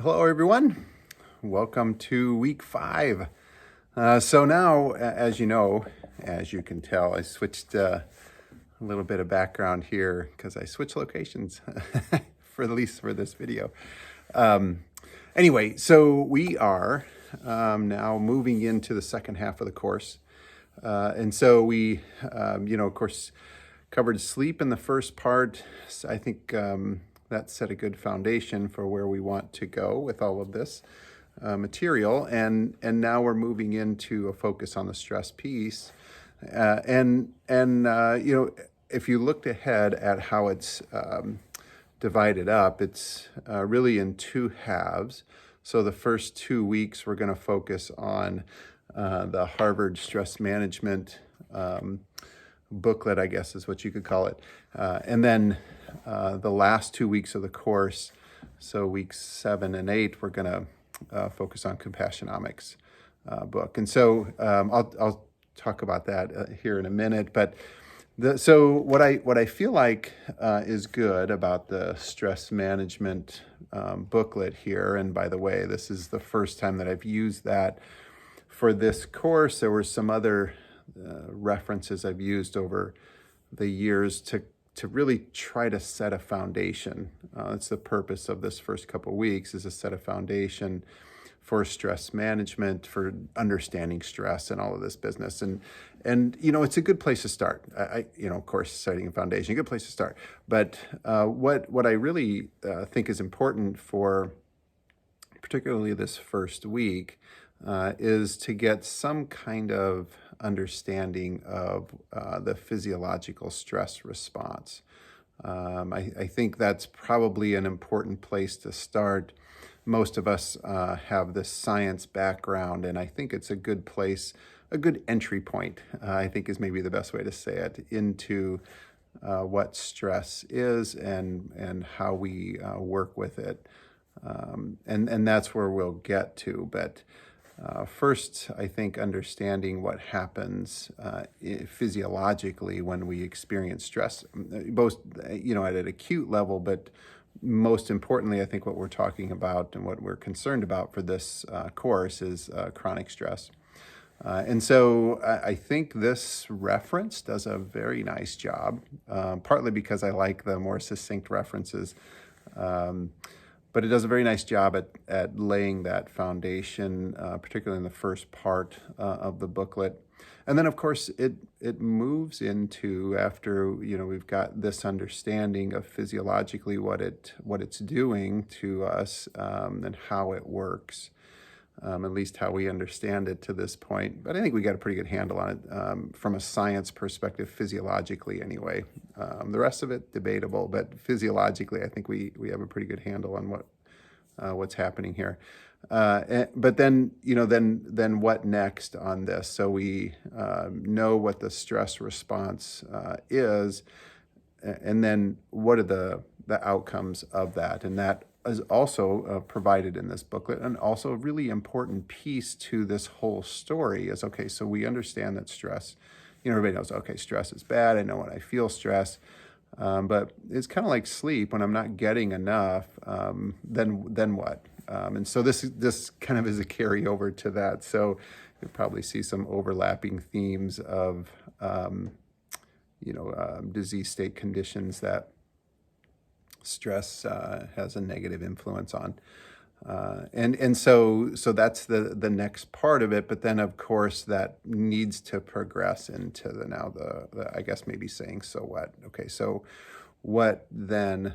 Hello, everyone. Welcome to week 5. So now, as you know, as you can tell, I switched a little bit of background here because I switched locations for at least for this video. Um, anyway, so we are now moving into the second half of the course. And so we, of course, covered sleep in the first part. So I think that set a good foundation for where we want to go with all of this material. And now we're moving into a focus on the stress piece. If you looked ahead at how it's divided up, it's really in 2 halves. So the first 2 weeks, we're going to focus on the Harvard stress management booklet, I guess is what you could call it. And then the last 2 weeks of the course, so weeks 7 and 8, we're going to focus on Compassionomics book. And so I'll talk about that here in a minute. But so what I feel like is good about the stress management booklet here, and by the way, this is the first time that I've used that for this course. There were some other references I've used over the years to really try to set a foundation. That's the purpose of this first couple of weeks, is to set a foundation for stress management, for understanding stress and all of this business. And it's a good place to start. Of course, setting a foundation, a good place to start. But what I really think is important for particularly this first week is to get some kind of understanding of the physiological stress response. I think that's probably an important place to start. Most of us have this science background, and I think it's a good place, a good entry point, I think is maybe the best way to say it, into what stress is and how we work with it. And that's where we'll get to. But first, I think understanding what happens physiologically when we experience stress, both at an acute level, but most importantly, I think what we're talking about and what we're concerned about for this course is chronic stress. And so I think this reference does a very nice job, partly because I like the more succinct references. But it does a very nice job at laying that foundation, particularly in the first part of the booklet. And then, of course, it moves into, after we've got this understanding of physiologically what it's doing to us and how it works, at least how we understand it to this point. But I think we got a pretty good handle on it from a science perspective, physiologically anyway. The rest of it, debatable, but physiologically, I think we have a pretty good handle on what's happening here. But then, then what next on this? So we know what the stress response is, and then what are the outcomes of that? And that is also provided in this booklet, and also a really important piece to this whole story is, okay, so we understand that stress, everybody knows, okay, stress is bad. I know when I feel stress, but it's kind of like sleep. When I'm not getting enough, then what? And so this kind of is a carryover to that. So you'll probably see some overlapping themes of, disease state conditions that stress has a negative influence on. And so that's the next part of it. But then, of course, that needs to progress into the I guess maybe saying, so what? Okay, so what then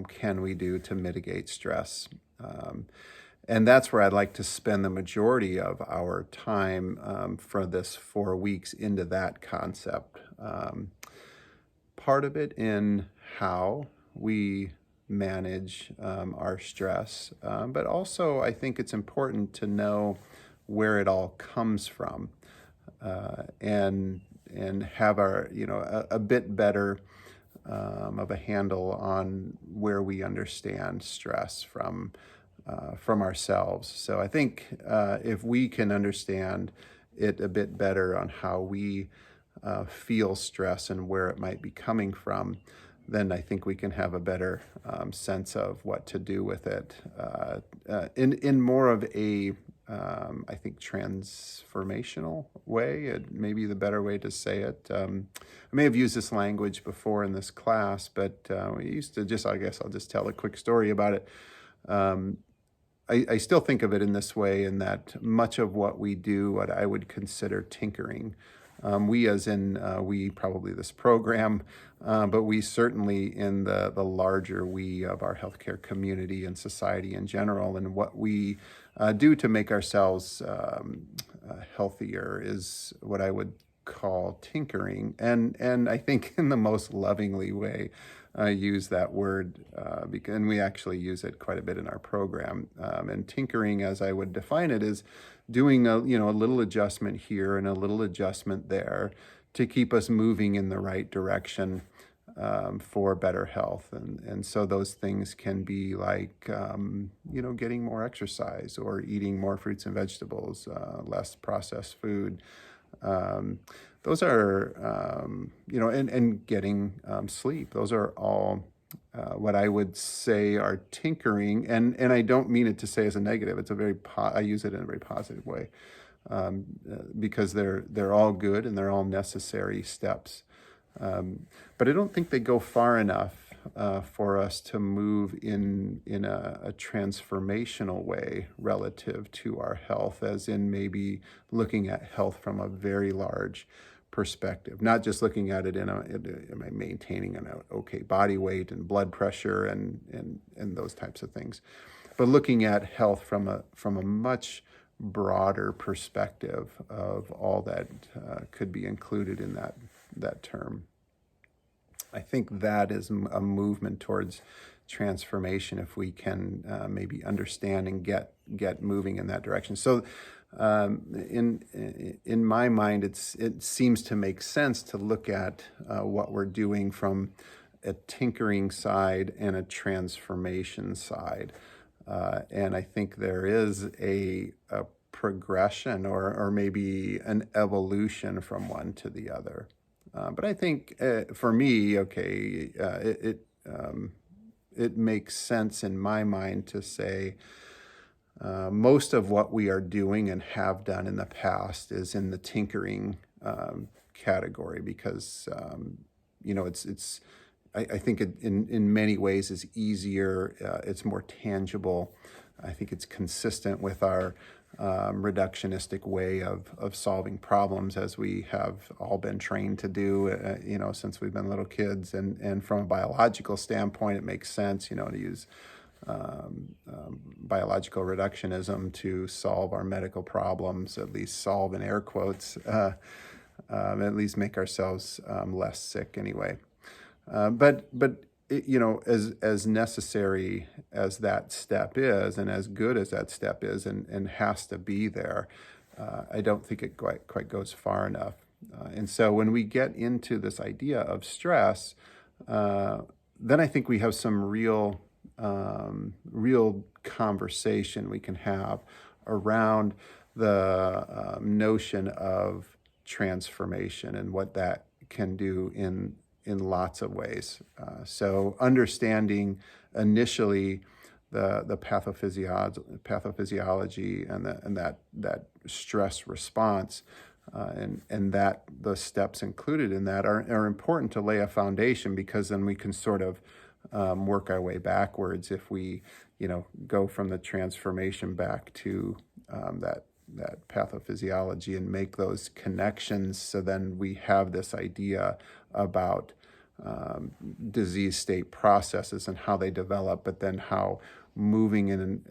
can we do to mitigate stress? And that's where I'd like to spend the majority of our time for this 4 weeks into that concept. Part of it in how we manage our stress, but also I think it's important to know where it all comes from, and have our a bit better of a handle on where we understand stress from ourselves. So I think if we can understand it a bit better on how we feel stress and where it might be coming from, then I think we can have a better sense of what to do with it in more of a I think transformational way. It may be the better way to say it. I may have used this language before in this class, but we used to I guess I'll just tell a quick story about it. Um, I still think of it in this way, in that much of what we do, what I would consider tinkering, we as in we, probably this program, but we certainly in the larger we of our healthcare community and society in general, and what we do to make ourselves healthier is what I would call tinkering, and I think in the most lovingly way use that word, and we actually use it quite a bit in our program. And tinkering, as I would define it, is doing a little adjustment here and a little adjustment there to keep us moving in the right direction for better health. And so those things can be like getting more exercise, or eating more fruits and vegetables, less processed food. Those are, and getting sleep. Those are all what I would say are tinkering. And I don't mean it to say as a negative. It's I use it in a very positive way, because they're all good and they're all necessary steps. But I don't think they go far enough for us to move in a transformational way relative to our health, as in maybe looking at health from a very large perspective, not just looking at it am I maintaining an okay body weight and blood pressure and those types of things, but looking at health from a much broader perspective of all that could be included in that term. I think that is a movement towards transformation, if we can maybe understand and get moving in that direction. So in my mind, it seems to make sense to look at what we're doing from a tinkering side and a transformation side. And I think there is a progression, or maybe an evolution from one to the other. But I think for me, okay, it makes sense in my mind to say most of what we are doing and have done in the past is in the tinkering category, because it's I think it in many ways is easier. It's more tangible. I think it's consistent with our reductionistic way of solving problems, as we have all been trained to do, since we've been little kids. And from a biological standpoint, it makes sense, to use biological reductionism to solve our medical problems, at least solve in air quotes, at least make ourselves less sick anyway. But as necessary as that step is, and as good as that step is, and has to be there, I don't think it quite goes far enough. And so when we get into this idea of stress, then I think we have some real conversation we can have around the notion of transformation and what that can do in lots of ways. So understanding initially the pathophysiology and that stress response, and that the steps included in that are important to lay a foundation, because then we can sort of work our way backwards if we go from the transformation back to that pathophysiology and make those connections. So then we have this idea about disease state processes and how they develop, but then how moving in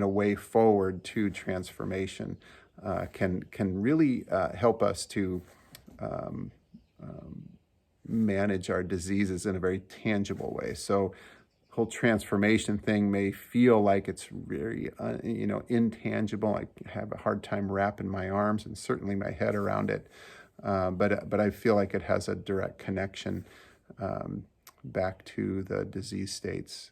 a way forward to transformation can really help us to manage our diseases in a very tangible way. So whole transformation thing may feel like it's very intangible. I have a hard time wrapping my arms and certainly my head around it, but I feel like it has a direct connection back to the disease states.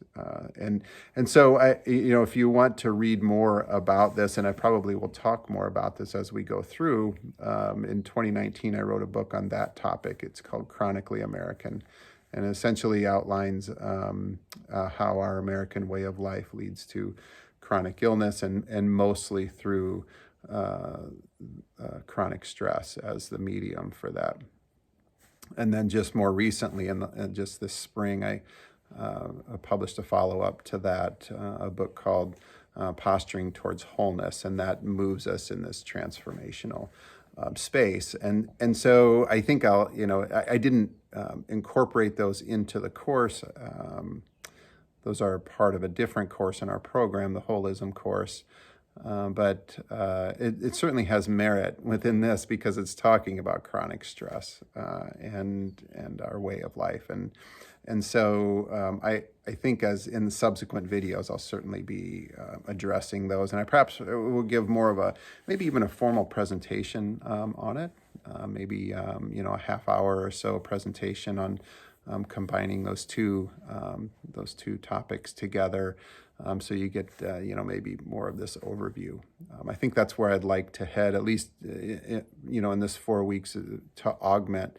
And so if you want to read more about this, and I probably will talk more about this as we go through, in 2019, I wrote a book on that topic. It's called Chronically American, and essentially outlines how our American way of life leads to chronic illness, and mostly through chronic stress as the medium for that. And then just more recently, just this spring, I published a follow-up to that, a book called Posturing Towards Wholeness, and that moves us in this transformational space. And so I think I didn't incorporate those into the course. Those are part of a different course in our program, the Holism course. But it certainly has merit within this because it's talking about chronic stress and our way of life. And so I think as in the subsequent videos, I'll certainly be addressing those. And I perhaps will give more of maybe even a formal presentation on it, maybe a half hour or so presentation on combining those two topics together. So you get, maybe more of this overview. I think that's where I'd like to head, at least, in this 4 weeks, to augment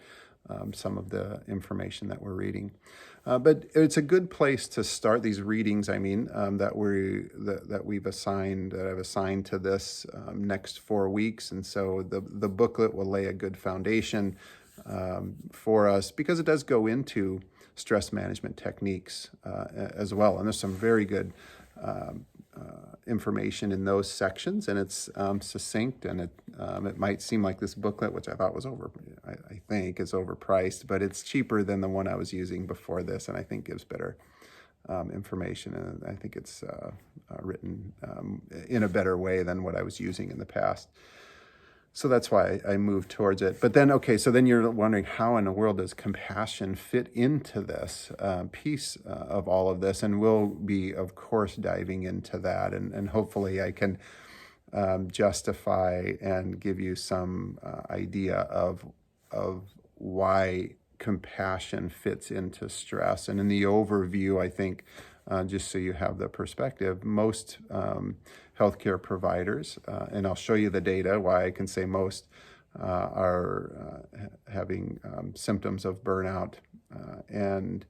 some of the information that we're reading. But it's a good place to start these readings. That we've assigned, that I've assigned to this next 4 weeks, and so the booklet will lay a good foundation for us because it does go into stress management techniques as well. And there's some very good information in those sections, and it's succinct, and it might seem like this booklet, which I thought was I think is overpriced, but it's cheaper than the one I was using before this, and I think gives better information, and I think it's written in a better way than what I was using in the past. So that's why I moved towards it. But then, so then you're wondering, how in the world does compassion fit into this piece of all of this? And we'll be, of course, diving into that. And hopefully I can justify and give you some idea of why compassion fits into stress. And in the overview, I think, just so you have the perspective, most healthcare providers, and I'll show you the data, why I can say most are having symptoms of burnout, and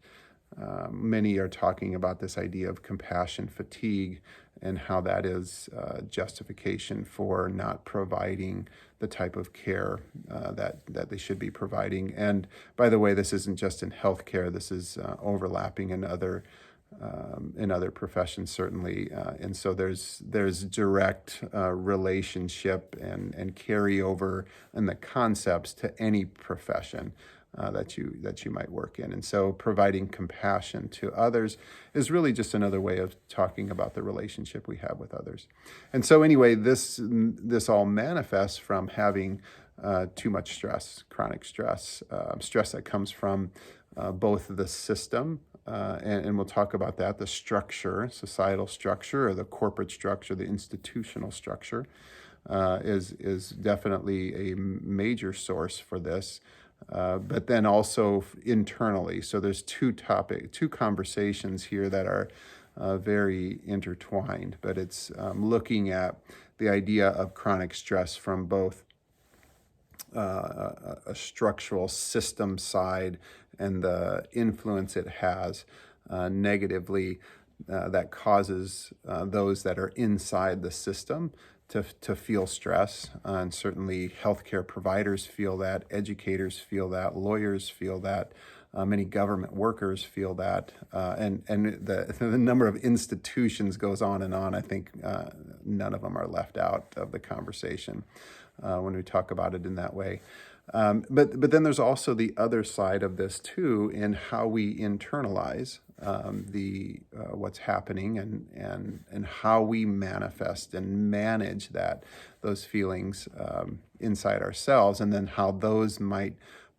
many are talking about this idea of compassion fatigue and how that is justification for not providing the type of care that they should be providing. And by the way, this isn't just in healthcare, this is overlapping in other professions, certainly. And so there's direct relationship and carryover in the concepts to any profession that you might work in. And so providing compassion to others is really just another way of talking about the relationship we have with others. And so anyway, this all manifests from having too much stress, chronic stress, stress that comes from both the system, and we'll talk about that, the structure, societal structure, or the corporate structure, the institutional structure, is definitely a major source for this. But then also internally. So there's two conversations here that are very intertwined, but it's looking at the idea of chronic stress from both a structural system side and the influence it has negatively that causes those that are inside the system to feel stress. And certainly healthcare providers feel that, educators feel that, lawyers feel that, many government workers feel that, and the number of institutions goes on and on. I think none of them are left out of the conversation when we talk about it in that way. But then there's also the other side of this too, in how we internalize what's happening and how we manifest and manage those feelings inside ourselves, and then how those might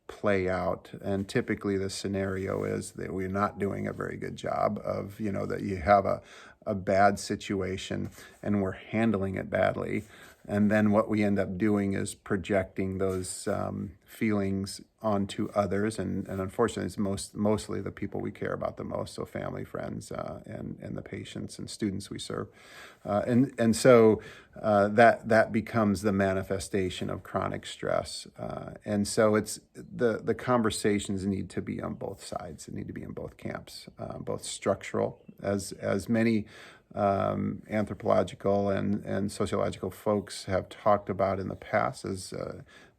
play out. And typically the scenario is that we're not doing a very good job of, that you have a bad situation and we're handling it badly. And then what we end up doing is projecting those feelings onto others, and unfortunately, it's mostly the people we care about the most, so family, friends, and the patients and students we serve, and so that becomes the manifestation of chronic stress, and so it's the conversations need to be on both sides. They need to be in both camps, both structural, as many anthropological and sociological folks have talked about in the past, as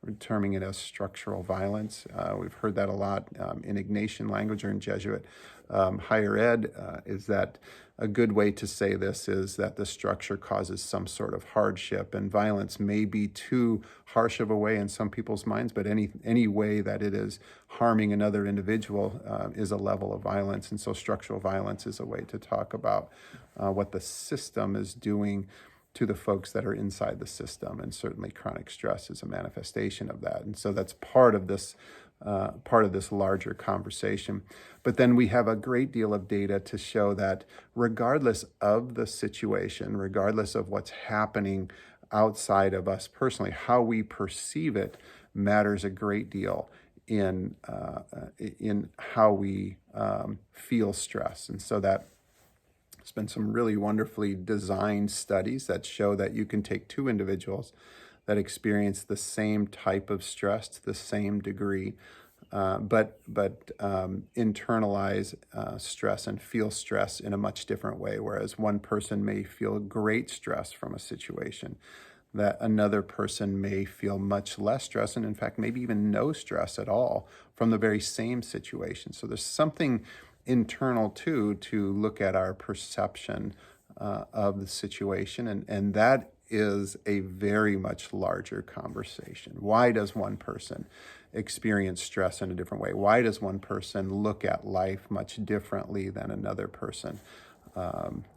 we're terming it as structural violence. We've heard that a lot in Ignatian language or in Jesuit higher ed. Is that a good way to say this? Is that the structure causes some sort of hardship, and violence may be too harsh of a way in some people's minds, but any way that it is harming another individual is a level of violence. And so structural violence is a way to talk about what the system is doing to the folks that are inside the system, and certainly chronic stress is a manifestation of that. And so that's part of this larger conversation. But then we have a great deal of data to show that regardless of the situation, regardless of what's happening outside of us personally, how we perceive it matters a great deal in how we feel stress. And so that there's been some really wonderfully designed studies that show that you can take two individuals that experience the same type of stress to the same degree, but internalize stress and feel stress in a much different way. Whereas one person may feel great stress from a situation, that another person may feel much less stress, and in fact, maybe even no stress at all from the very same situation. So there's something internal too to look at our perception of the situation, and that is a very much larger conversation. Why does one person experience stress in a different way? Why does one person look at life much differently than another person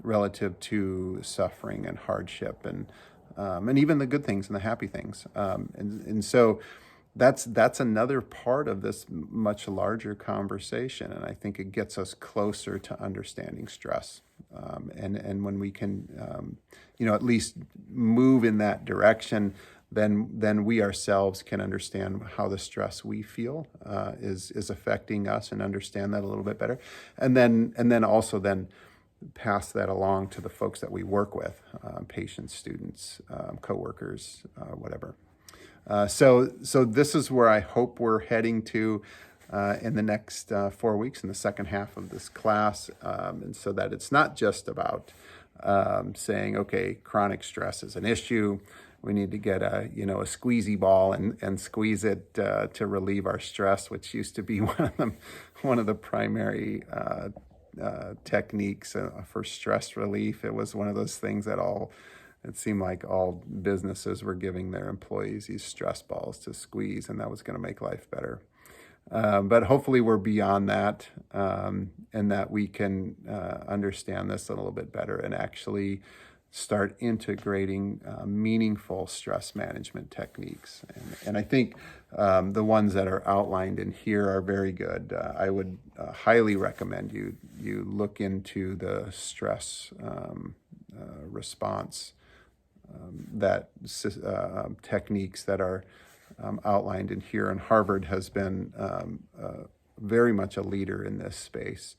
relative to suffering and hardship and even the good things and the happy things? And so that's another part of this much larger conversation, and I think it gets us closer to understanding stress. And when we can, at least move in that direction, then we ourselves can understand how the stress we feel is affecting us, and understand that a little bit better, and then also pass that along to the folks that we work with, patients, students, coworkers, whatever. So this is where I hope we're heading to in the next 4 weeks, in the second half of this class, and so that it's not just about saying, okay, chronic stress is an issue. We need to get a squeezy ball and squeeze it to relieve our stress, which used to be one of the primary techniques for stress relief. It was one of those things that it seemed like all businesses were giving their employees these stress balls to squeeze, and that was going to make life better. But hopefully we're beyond that, and that we can understand this a little bit better and actually start integrating meaningful stress management techniques. And I think the ones that are outlined in here are very good. I would highly recommend you look into the stress response techniques that are outlined in here. And Harvard has been very much a leader in this space.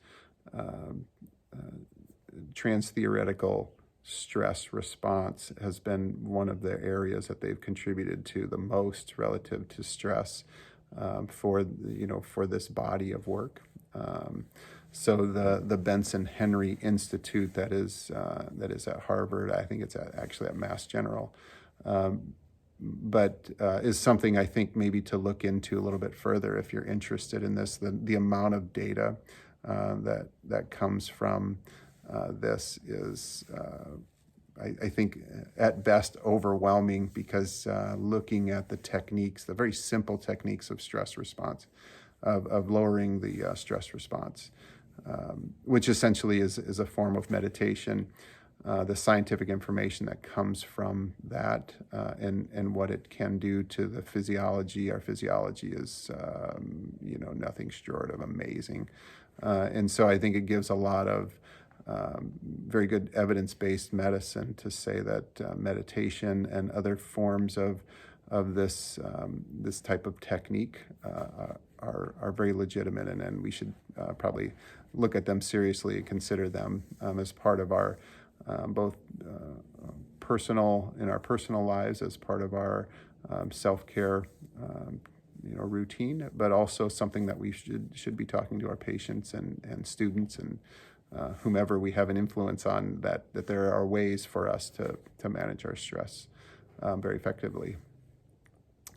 Trans-theoretical stress response has been one of the areas that they've contributed to the most relative to stress for this body of work. So the Benson Henry Institute that is at Harvard, I think it's actually at Mass General, but is something I think maybe to look into a little bit further if you're interested in this. The amount of data that comes from this is, I think, at best overwhelming, because looking at the techniques, the very simple techniques of stress response, of lowering the stress response, which essentially is a form of meditation, the scientific information that comes from that, and what it can do to the physiology. Our physiology is, nothing short of amazing. And so I think it gives a lot of very good evidence-based medicine to say that meditation and other forms of this this type of technique are very legitimate, and we should probably look at them seriously and consider them as part of our both in our personal lives, as part of our self-care routine, but also something that we should be talking to our patients and students and whomever we have an influence on, that there are ways for us to manage our stress very effectively.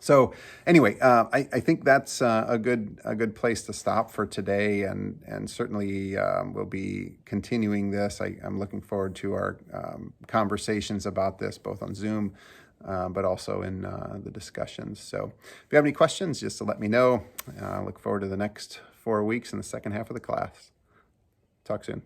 So anyway, I think that's a good place to stop for today, and certainly we'll be continuing this. I'm looking forward to our conversations about this, both on Zoom, but also in the discussions. So if you have any questions, just to let me know. I look forward to the next 4 weeks in the second half of the class. Talk soon.